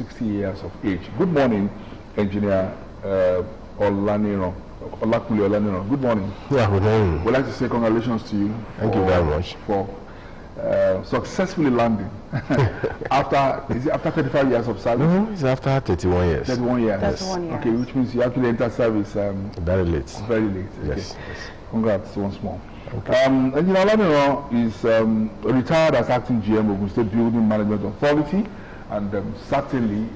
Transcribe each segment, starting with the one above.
60 years of age. Good morning, Engineer OLANIRAN. Good morning. Yeah, good morning. We'd like to say congratulations to you. Thank you very much. For successfully landing after 35 years of service? No, it's after 31 years. 31 years. 31 years. Okay, which means you actually entered service very late. Very late. Okay. Yes. Congrats once more. Okay. Engineer OLANIRAN is retired as acting GM of Ogun State Building Management Authority, and certainly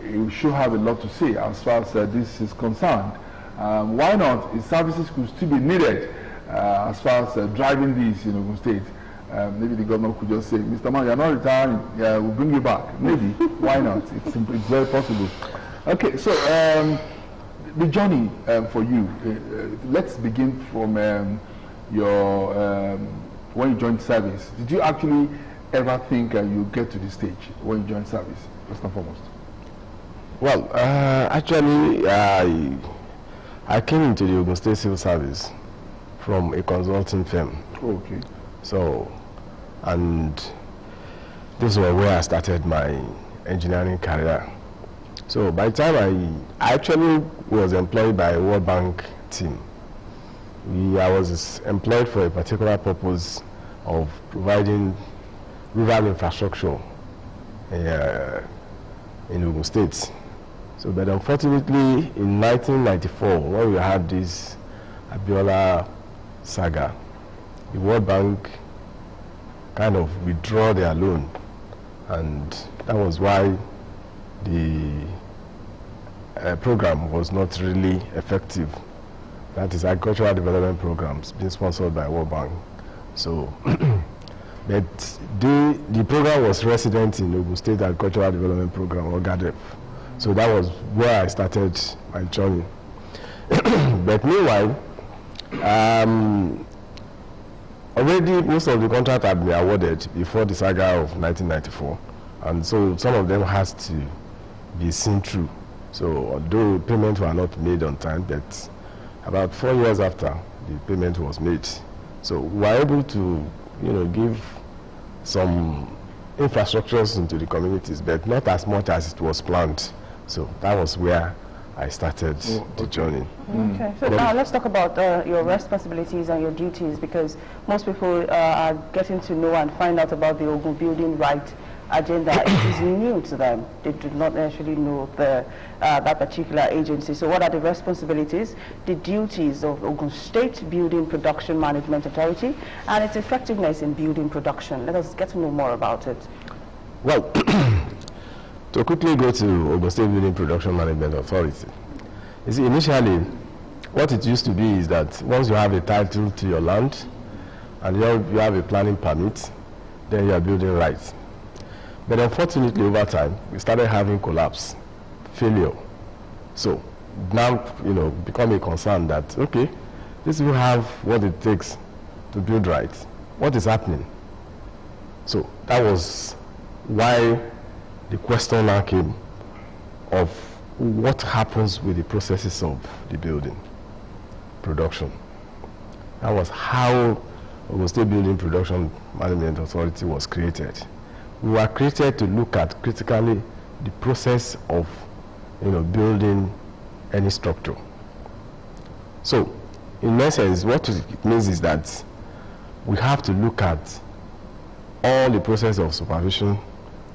you should have a lot to say as far as this is concerned. Why not? His services could still be needed as far as driving this in Ogun State. Maybe the governor could just say, Mr. Man, you're not retiring, we'll bring you back. Maybe. Why not? It's very possible. Okay, so the journey for you, let's begin from your when you joined service. Did you actually ever think you get to this stage when you joined service, first and foremost? Well, actually, I came into the Ogun State Civil Service from a consulting firm. Okay. So, and this was where I started my engineering career. So by the time I actually was employed by a World Bank team. I was employed for a particular purpose of providing rural infrastructure in Ogun State. So, but unfortunately, in 1994, when we had this Abeokuta saga, the World Bank kind of withdrew their loan, and that was why the program was not really effective. That is agricultural development programs being sponsored by World Bank. So, but the program was resident in Ogun State Agricultural Development Program, or GOTV. So that was where I started my journey. But meanwhile, already most of the contract had been awarded before the saga of 1994, and so some of them has to be seen through. So although payments were not made on time, but about 4 years after, the payment was made. So we were able to, give some infrastructures into the communities, but not as much as it was planned. So that was where I started the journey. Okay, so now let's talk about your responsibilities and your duties, because most people are getting to know and find out about the Ogun Building Right agenda. It is new to them. They do not actually know that particular agency. So what are the responsibilities, the duties of Ogun State Building Production Management Authority, and its effectiveness in building production? Let us get to know more about it. Well, to quickly go to Ogun State Building Production Management Authority, you see, initially, what it used to be is that once you have a title to your land and you have a planning permit, then you are building right. But unfortunately, over time, we started having collapse, failure. So now, become a concern that, okay, these people have what it takes to build right. What is happening? So that was why the question now came of what happens with the processes of the building production. That was how Ogun State Building Production Management Authority was created. We were created to look at critically the process of building any structure. So in essence, what it means is that we have to look at all the process of supervision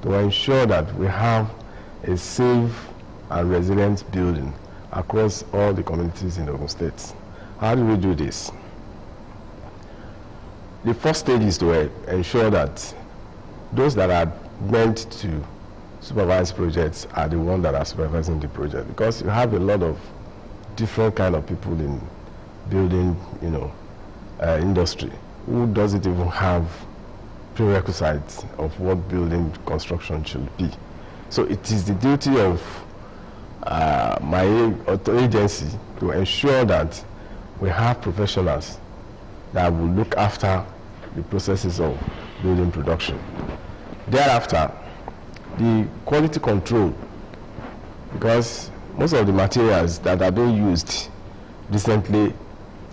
to ensure that we have a safe and resilient building across all the communities in Ogun State. How do we do this? The first stage is to ensure that those that are meant to supervise projects are the ones that are supervising the project, because you have a lot of different kind of people in building, industry who doesn't even have prerequisites of what building construction should be. So it is the duty of my agency to ensure that we have professionals that will look after the processes of building production. Thereafter, the quality control, because most of the materials that are being used recently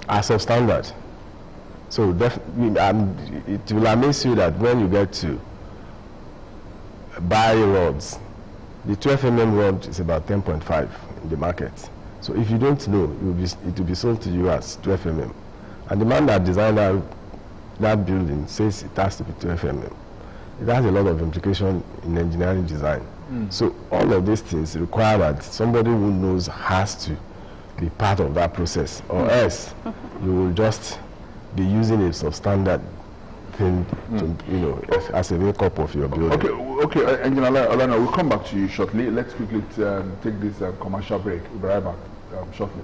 are substandard. So it will amaze you that when you get to buy rods, The 12 mm rod is about 10.5 in the market. So if you don't know, it will be sold to you as 12 mm. And the man that designed that building says it has to be 12 mm. It has a lot of implication in engineering design. So all of these things require that somebody who knows has to be part of that process, or else you will just be using a substandard thing to, you know, as a makeup of your building. Okay, Engineer Olana, we'll come back to you shortly. Let's quickly take this commercial break. We'll be right back shortly.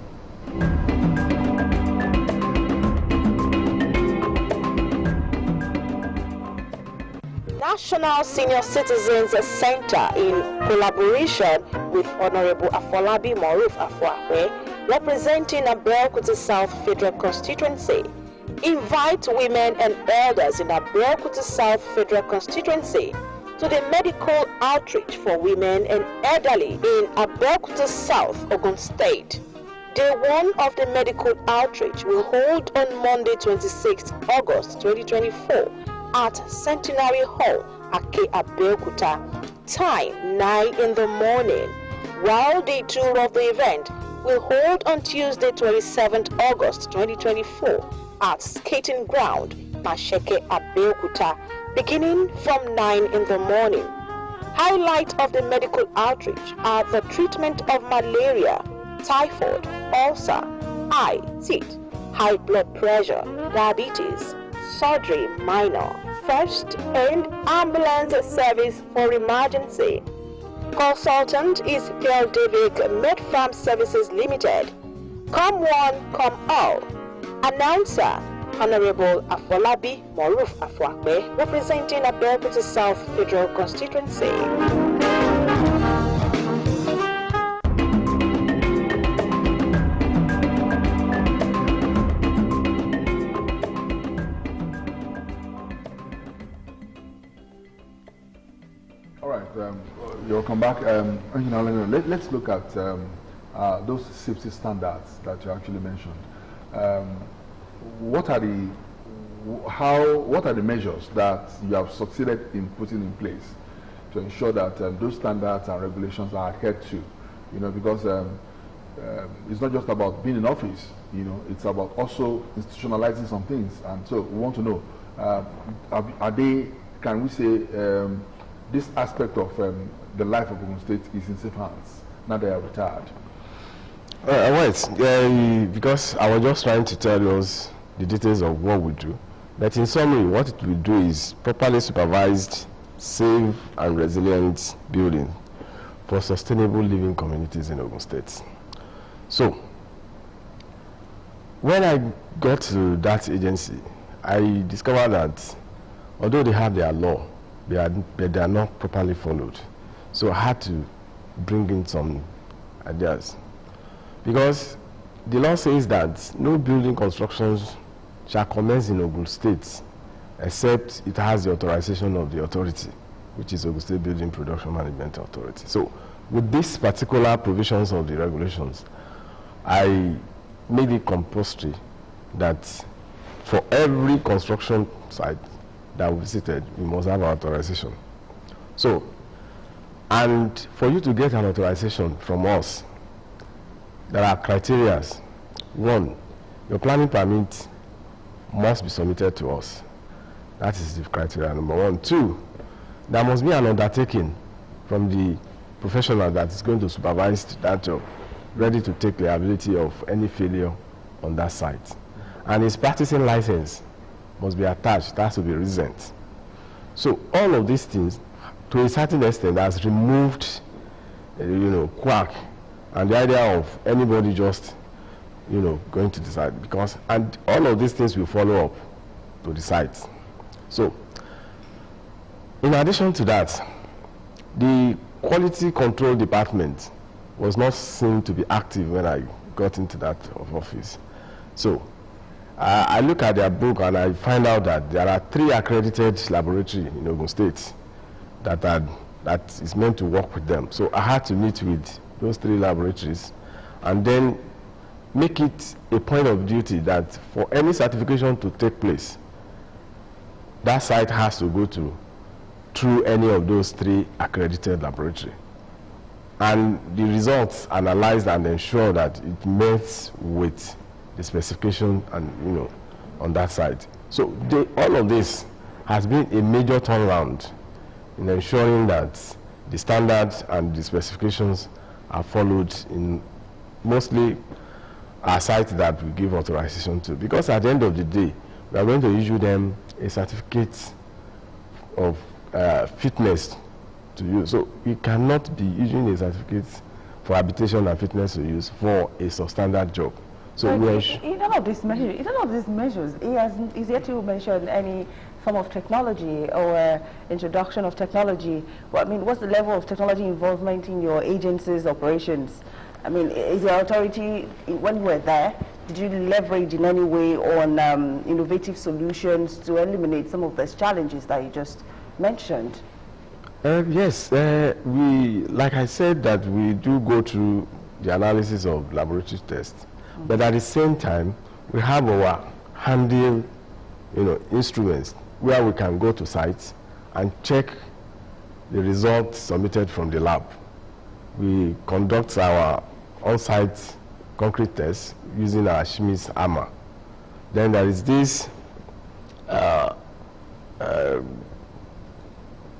National Senior Citizens Center, in collaboration with Honorable Afolabi Moruf Afuakwe, representing Abeokuta South Federal Constituency, invite women and elders in Abeokuta South Federal Constituency to the medical outreach for women and elderly in Abeokuta South, Ogun State. Day 1 of the medical outreach will hold on Monday, 26th August 2024 at Centenary Hall, Ake, Abeokuta. Time 9 in the morning. While day 2 of the event will hold on Tuesday, 27th August 2024 at Skating Ground, Masheke, Abeokuta, beginning from 9 in the morning. Highlight of the medical outreach are the treatment of malaria, typhoid, ulcer, eye, teeth, high blood pressure, diabetes, surgery minor, first and ambulance service for emergency. Consultant is Pierre David Medfarm Services Limited. Come one, come all. Announcer, Honorable Afolabi Moruf Afuakwe, representing Abeokuta South Federal Constituency. Welcome back. Let's look at those safety standards that you actually mentioned. What are the measures that you have succeeded in putting in place to ensure that those standards and regulations are adhered to? You know, because it's not just about being in office. You know, it's about also institutionalizing some things. And so we want to know: are they? Can we say this aspect of the life of Ogun State is in safe hands now they are retired? Because I was just trying to tell us the details of what we do. But in summary, what it will do is properly supervised, safe and resilient building for sustainable living communities in Ogun State. So, when I got to that agency, I discovered that although they have their law, they are not properly followed. So I had to bring in some ideas. Because the law says that no building constructions shall commence in Ogun State except it has the authorization of the authority, which is Ogun State Building Production Management Authority. So with these particular provisions of the regulations, I made it compulsory that for every construction site that we visited, we must have authorization. So, and for you to get an authorization from us, there are criteria. One, your planning permit must be submitted to us. That is the criteria number 1. 2, there must be an undertaking from the professional that is going to supervise that job, ready to take liability of any failure on that site. And his practicing license must be attached. It has to be recent. So all of these things, to a certain extent, has removed, quack and the idea of anybody just, going to decide. Because, and all of these things will follow up to the site. So, in addition to that, the quality control department was not seen to be active when I got into that office. So, I look at their book and I find out that there are 3 accredited laboratories in Ogun State that is meant to work with them. So I had to meet with those 3 laboratories and then make it a point of duty that for any certification to take place, that site has to go through any of those 3 accredited laboratories. and the results analyzed and ensure that it meets with the specification and on that side. So all of this has been a major turnaround in ensuring that the standards and the specifications are followed in mostly our sites that we give authorization to. Because at the end of the day, we are going to issue them a certificate of fitness to use. So we cannot be issuing a certificate for habitation and fitness to use for a substandard job. So in all of these measures, is yet to mention any form of technology or introduction of technology. Well, I mean, what's the level of technology involvement in your agency's operations? I mean, is the authority, when you were there, did you leverage in any way on innovative solutions to eliminate some of those challenges that you just mentioned? Yes, like I said, that we do go through the analysis of laboratory tests, but at the same time, we have our handy, instruments where we can go to sites and check the results submitted from the lab. We conduct our on-site concrete tests using our Schmidt's hammer. Then there is this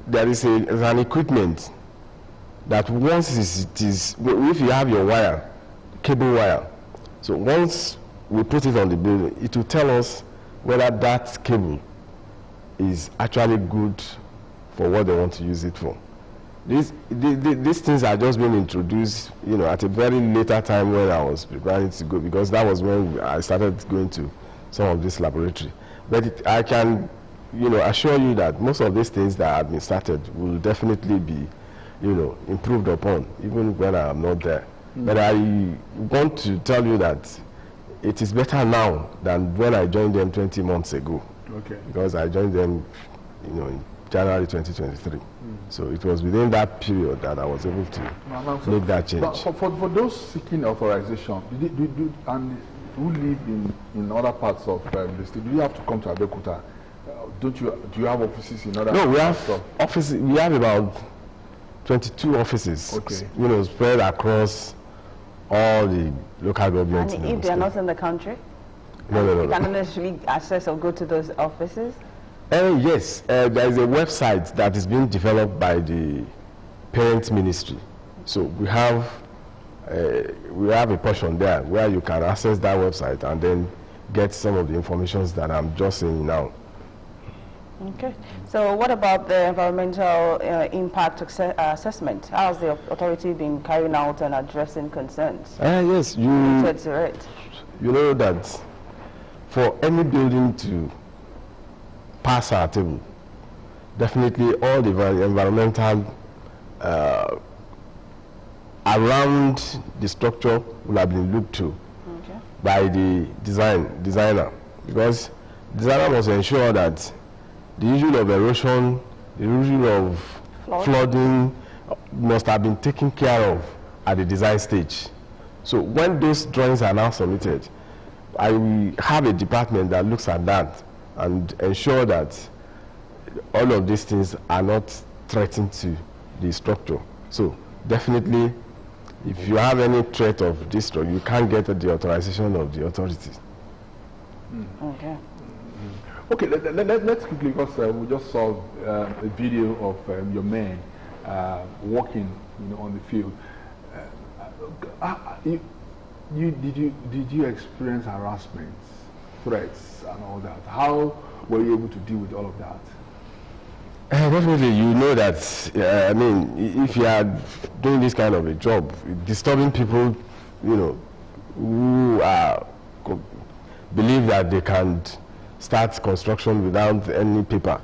there is an equipment that once if you have your wire, cable wire, so once we put it on the building, it will tell us whether that cable is actually good for what they want to use it for. These things are just being introduced, at a very later time when I was preparing to go, because that was when I started going to some of this laboratory. But I can, assure you that most of these things that have been started will definitely be, improved upon, even when I am not there. But I want to tell you that it is better now than when I joined them 20 months ago. Okay. Because I joined them, in January 2023. So it was within that period that I was able to make that change. But for those seeking authorization, and who live in other parts of the state, do you have to come to Abeokuta? Do you have offices in other? No, we have offices. We have about 22 offices. Okay. Spread across all the local governments. And if they are not in the country, no. You cannot necessarily access or go to those offices. Yes, there is a website that is being developed by the Parent Ministry. So we have a portion there where you can access that website and then get some of the information that I'm just saying now. Okay. So what about the environmental impact assessment? How has the authority been carrying out and addressing concerns? Yes, you know that for any building to pass our table, definitely all the environmental around the structure will have been looked to by the designer, because the designer must ensure that the issue of erosion, the issue of flooding must have been taken care of at the design stage. So when those drawings are now submitted, I will have a department that looks at that and ensure that all of these things are not threatening to the structure. So definitely, if you have any threat of this structure, you can't get the authorization of the authorities. Okay. Okay, let's quickly, because we just saw a video of your men walking, on the field. Did you experience harassment, threats, and all that? How were you able to deal with all of that? Definitely, that. I mean, if you are doing this kind of a job, disturbing people, who believe that they can start construction without any paper,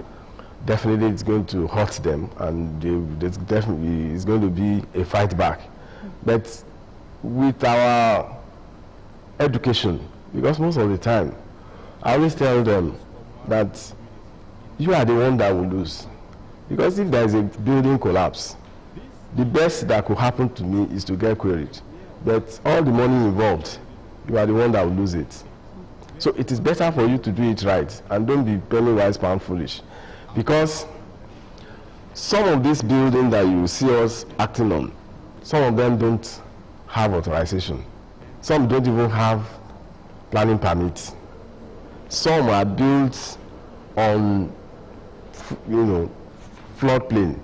definitely it's going to hurt them, and there's definitely is going to be a fight back. But with our education, because most of the time, I always tell them that you are the one that will lose. Because if there is a building collapse, the best that could happen to me is to get queried. But all the money involved, you are the one that will lose it. So it is better for you to do it right and don't be penny wise, pound foolish. Because some of this building that you see us acting on some of them don't have authorization. Some don't even have planning permits. Some are built on, floodplain.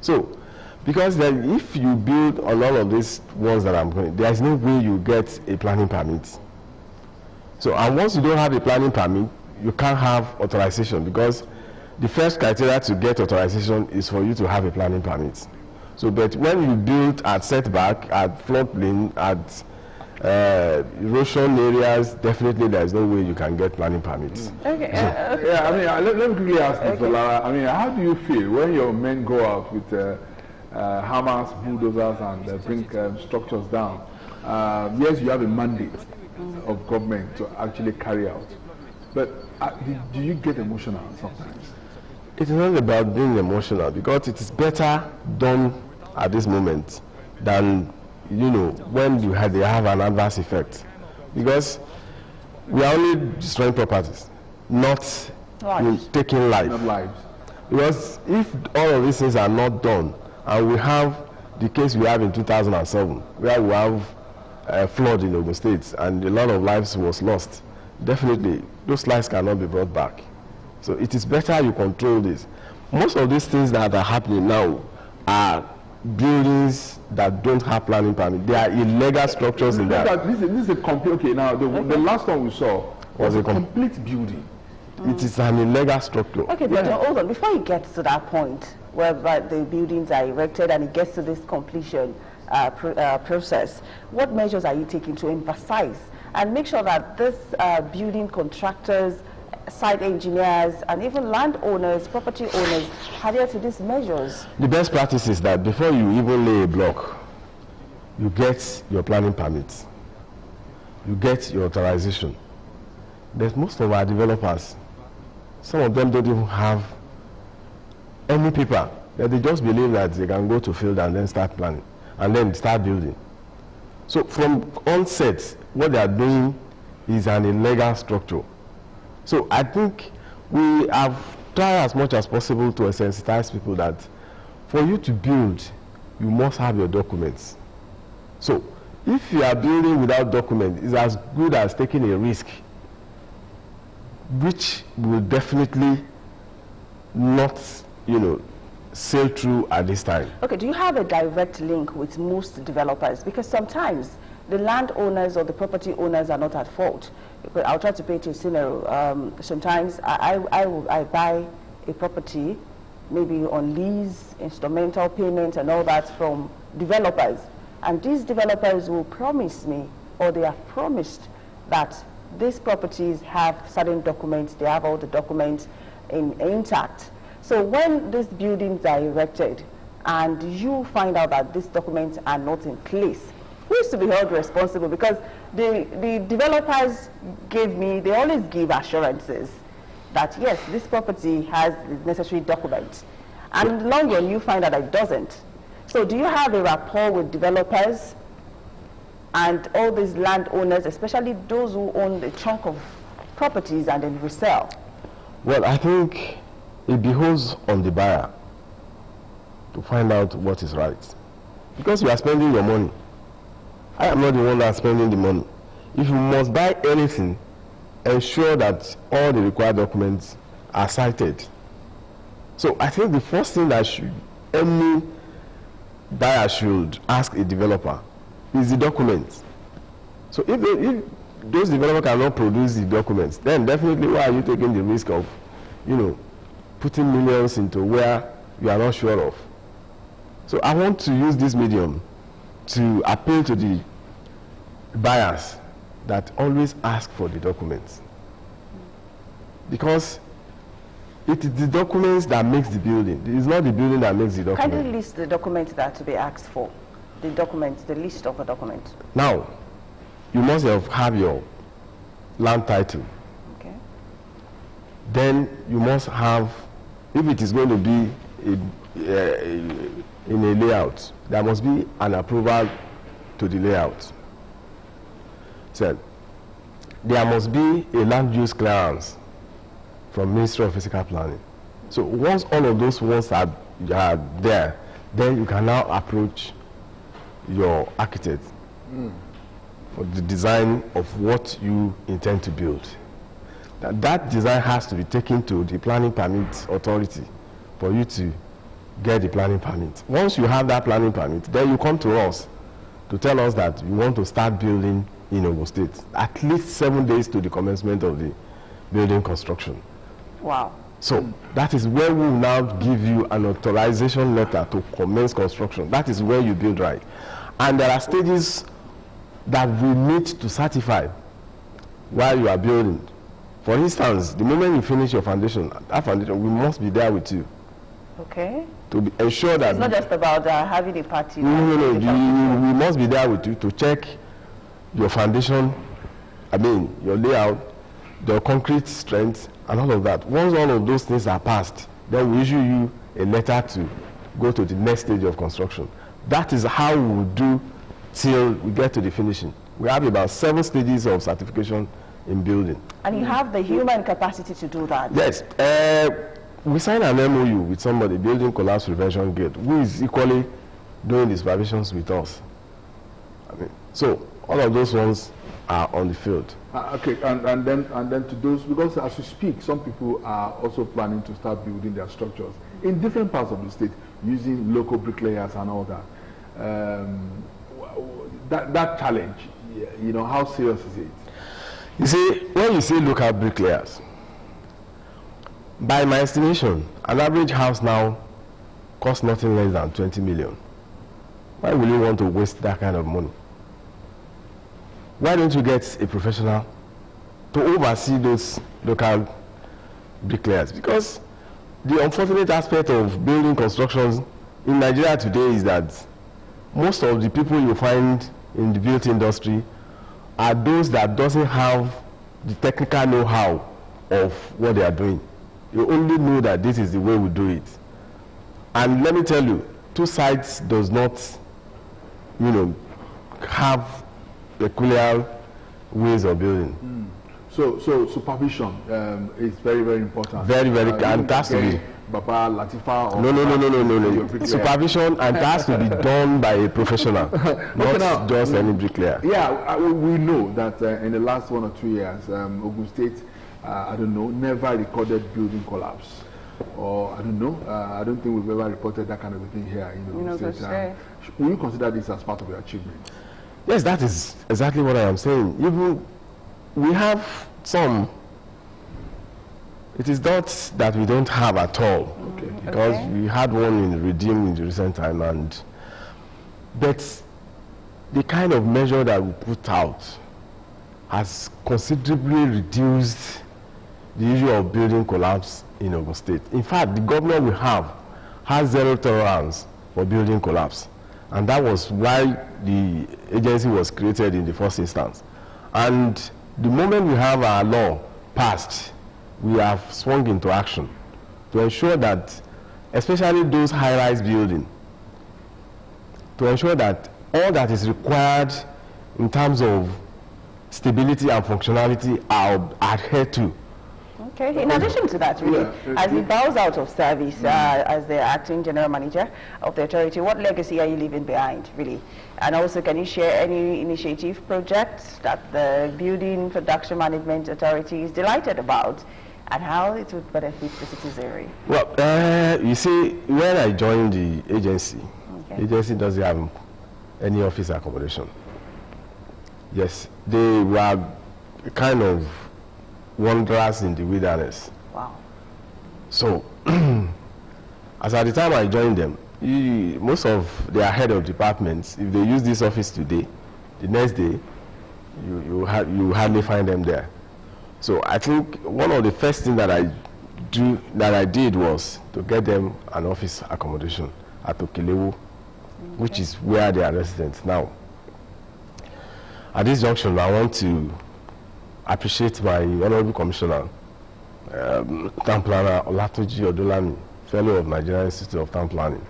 So, because then if you build on all of these ones that I'm going, there is no way you get a planning permit. So, and once you don't have a planning permit, you can't have authorization, because the first criteria to get authorization is for you to have a planning permit. So, but when you build at setback, at floodplain, at erosion areas, definitely there is no way you can get planning permits. Okay. Yeah, I mean, let me quickly ask Mr. Lara. I mean, how do you feel when your men go out with hammers, bulldozers, and bring structures down? Yes, you have a mandate of government to actually carry out, but do you get emotional sometimes? It is not about being emotional, because it is better done at this moment than when they have an adverse effect, because we are only destroying properties, not taking life. Not lives. Because if all of these things are not done, and we have the case we have in 2007, where we have a flood in Ogun State and a lot of lives was lost, definitely those lives cannot be brought back. So it is better you control this. Most of these things that are happening now are buildings that don't have planning permit. They are illegal structures in there. This is a complete, okay, now the last one we saw was a complete building. It is an illegal structure. Okay, but hold on, before you get to that point where the buildings are erected and it gets to this completion process, what measures are you taking to emphasize and make sure that this building contractors, site engineers, and even landowners, property owners adhere to these measures? The best practice is that before you even lay a block, you get your planning permit, you get your authorization. There's most of our developers, some of them don't even have any paper, that they just believe that they can go to field and then start planning and then start building. So from onset, what they are doing is an illegal structure. So I think we have tried as much as possible to sensitize people that for you to build, you must have your documents. So if you are building without documents, it's as good as taking a risk, which will definitely not, sail through at this time. Okay, do you have a direct link with most developers? Because sometimes the landowners or the property owners are not at fault. I'll try to paint a scenario. Sometimes I buy a property, maybe on lease, instrumental payment and all that from developers. And these developers will promise me, or they have promised, that these properties have certain documents, they have all the documents intact. So when these buildings are erected and you find out that these documents are not in place, who is to be held responsible? Because the developers they always give assurances that yes, this property has the necessary documents. And in the long run, you find out that it doesn't. So do you have a rapport with developers and all these landowners, especially those who own a chunk of properties and then resell? Well, I think it behoves on the buyer to find out what is right. Because you are spending your money. I am not the one that's spending the money. If you must buy anything, ensure that all the required documents are cited. So I think the first thing that any buyer should ask a developer is the documents. So if those developers cannot produce the documents, then definitely why are you taking the risk of, putting millions into where you are not sure of? So I want to use this medium to appeal to the buyers that always ask for the documents, because it is the documents that makes the building. It is not the building that makes the document. Can you list the documents that are to be asked for? The documents, the list of the documents. Now, you must have your land title. Okay. Then you must have, if it is going to be in a layout, there must be an approval to the layout. So there must be a land use clearance from Ministry of Physical Planning. So once all of those ones are there, then you can now approach your architect for the design of what you intend to build. That design has to be taken to the planning permit authority for you to get the planning permit. Once you have that planning permit, then you come to us to tell us that you want to start building in Ogun State, at least 7 days to the commencement of the building construction. Wow. So that is where we will now give you an authorization letter to commence construction. That is where you build right. And there are stages that we need to certify while you are building. For instance, the moment you finish your foundation, that foundation, we must be there with you. Okay. To ensure that... It's not just about having a party. No. We must be there with you to check your foundation, your layout, the concrete strength, and all of that. Once all of those things are passed, then we issue you a letter to go to the next stage of construction. That is how we will do till we get to the finishing. We have about 7 stages of certification in building. And you have the human capacity to do that? Yes. We signed an MOU with somebody, Building Collapse Prevention Gate, who is equally doing the supervisions with us. So all of those ones are on the field. Okay, and then to those, because as we speak, some people are also planning to start building their structures in different parts of the state using local bricklayers and all that. That challenge, how serious is it? You see, when you say local bricklayers, by my estimation, an average house now costs nothing less than 20 million. Why will you want to waste that kind of money? Why don't you get a professional to oversee those local bricklayers? Because the unfortunate aspect of building constructions in Nigeria today is that most of the people you find in the built industry are those that doesn't have the technical know-how of what they are doing. You only know that this is the way we do it. And let me tell you, two sides does not, have peculiar ways of building. So supervision is very, very important. Very, very, and it has to be. Baba Latifa or no. Supervision, and it has to be done by a professional, not just any bricklayer. Yeah, we know that in the last 1 or 2 years, Ogun State, never recorded building collapse. Or I don't think we've ever reported that kind of a thing here in Ogun State. Will you consider this as part of your achievement? Yes, that is exactly what I am saying. Even we have some. It is not that we don't have at all, because we had one in Redeem in the recent time, but the kind of measure that we put out has considerably reduced the issue of building collapse in Ogun State. In fact, the government we have has 0 tolerance for building collapse, and that was why the agency was created in the first instance. And the moment we have our law passed, we have swung into action to ensure that, especially those high-rise buildings, to ensure that all that is required in terms of stability and functionality are adhered to. Okay, in addition to that, really, as he bows out of service as the acting general manager of the authority, what legacy are you leaving behind, really? And also, can you share any initiative projects that the Building Production Management Authority is delighted about, and how it would benefit the citizenry? Well, you see, when I joined the agency, the agency doesn't have any office accommodation. Yes, they were kind of wanderers in the wilderness. Wow. So, as at the time I joined them, most of their head of departments, if they use this office today, the next day, you hardly find them there. So I think one of the first things that I did was to get them an office accommodation at Okelewu, which is where they are residents now. At this junction, I want to appreciate my Honorable Commissioner, Town Planner Olatunji Odolami, Fellow of Nigerian Institute of Town Planning,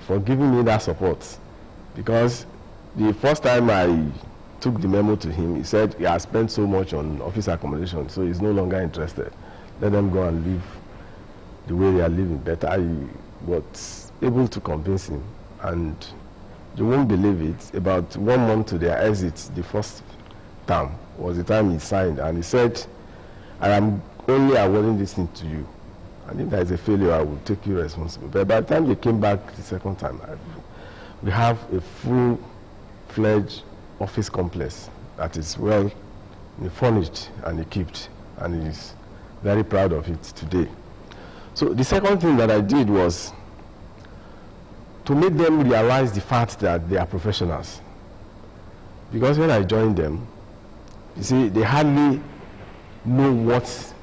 for giving me that support. Because the first time I took the memo to him, he said he has spent so much on office accommodation, so he's no longer interested. Let them go and live the way they are living. But I was able to convince him, and you won't believe it, about 1 month to their exit, the first term was the time he signed, and he said, I am only awarding this thing to you. And if there is a failure, I will take you responsible. But by the time they came back the second time, we have a full-fledged office complex that is well furnished and equipped, and he is very proud of it today. So the second thing that I did was to make them realize the fact that they are professionals. Because when I joined them, you see, they hardly know what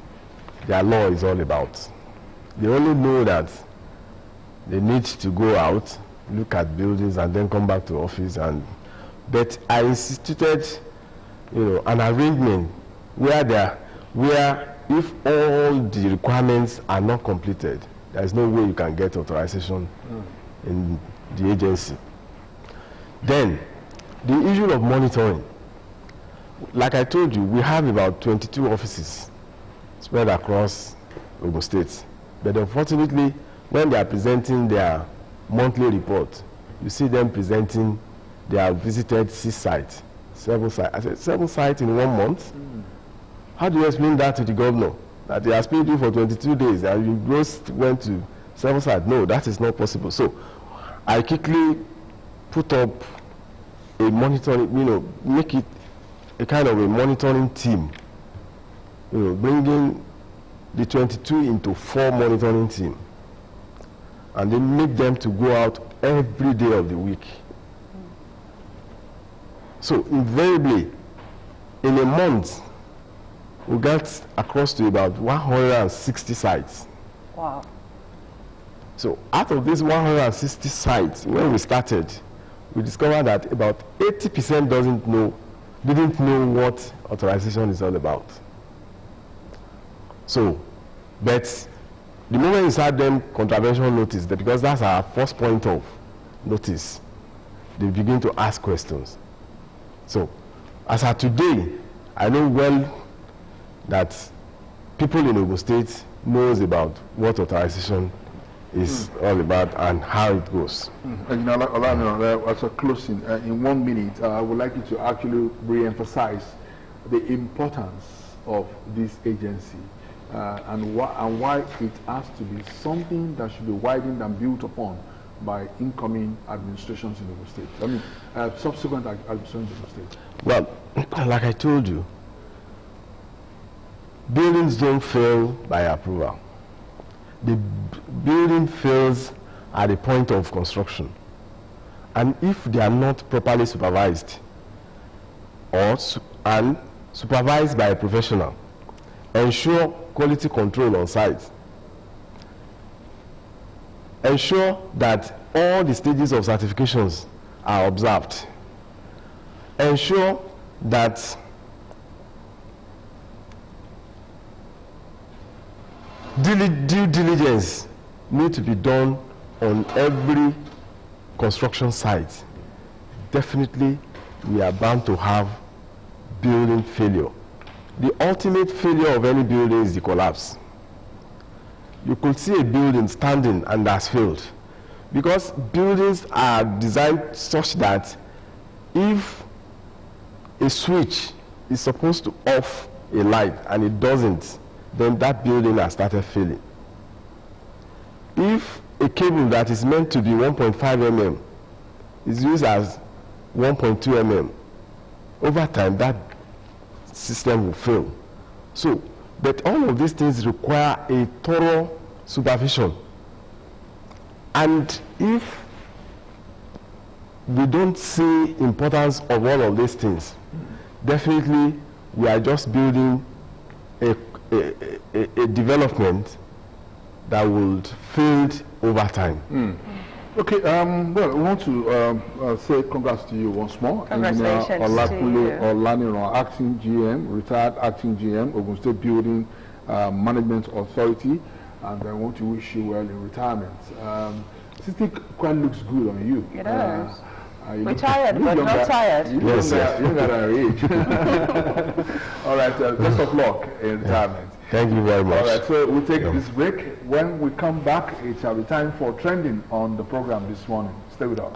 their law is all about. They only know that they need to go out, look at buildings, and then come back to office. But I instituted, an arrangement where if all the requirements are not completed, there is no way you can get authorization in the agency. Then, the issue of monitoring. Like I told you, we have about 22 offices spread across Ogun State. But unfortunately, when they are presenting their monthly report, you see them presenting they have visited 6 sites, 7 sites. I said, 7 sites in 1 month? How do you explain that to the governor? That they are paid you for 22 days and you just went to 7 sites? No, that is not possible. So I quickly put up a monitoring, make it a kind of a monitoring team, bringing the 22 into 4 monitoring team, and then make them to go out every day of the week. So invariably, in a month, we got across to about 160 sites. Wow. So out of these 160 sites, when we started, we discovered that about 80% didn't know what authorization is all about. So, but the moment you start them contravention notice, because that's our first point of notice, they begin to ask questions. So, as of today, I know well that people in Ogun State knows about what authorization is all about and how it goes. And Olaniran, as a closing, in 1 minute, I would like you to actually re-emphasize the importance of this agency and why it has to be something that should be widened and built upon by incoming administrations in Ogun State. I mean, subsequent administrations in Ogun State. Well, like I told you, buildings don't fail by approval. The building fails at the point of construction. And if they are not properly supervised and supervised by a professional, ensure quality control on site, ensure that all the stages of certifications are observed, ensure that due diligence need to be done on every construction site. Definitely, we are bound to have building failure. The ultimate failure of any building is the collapse. You could see a building standing and has failed, because buildings are designed such that if a switch is supposed to off a light and it doesn't, then that building has started failing. If a cable that is meant to be 1.5 mm is used as 1.2 mm, over time that system will fail. So, but all of these things require a thorough supervision. And if we don't see importance of all of these things, definitely we are just building a development that would fail over time. Okay, well, we want to say congrats to you once more. Congratulations to you. OLANIRAN, acting GM, retired acting GM, Ogun State Building Management Authority, and I want to wish you well in retirement. This thing quite looks good on you. It does. Retired, but not tired. Yes, you're at our age. All right, best of luck in retirement. Thank you very much. All right, so we'll take this break. When we come back, it shall be time for trending on the program this morning. Stay with us.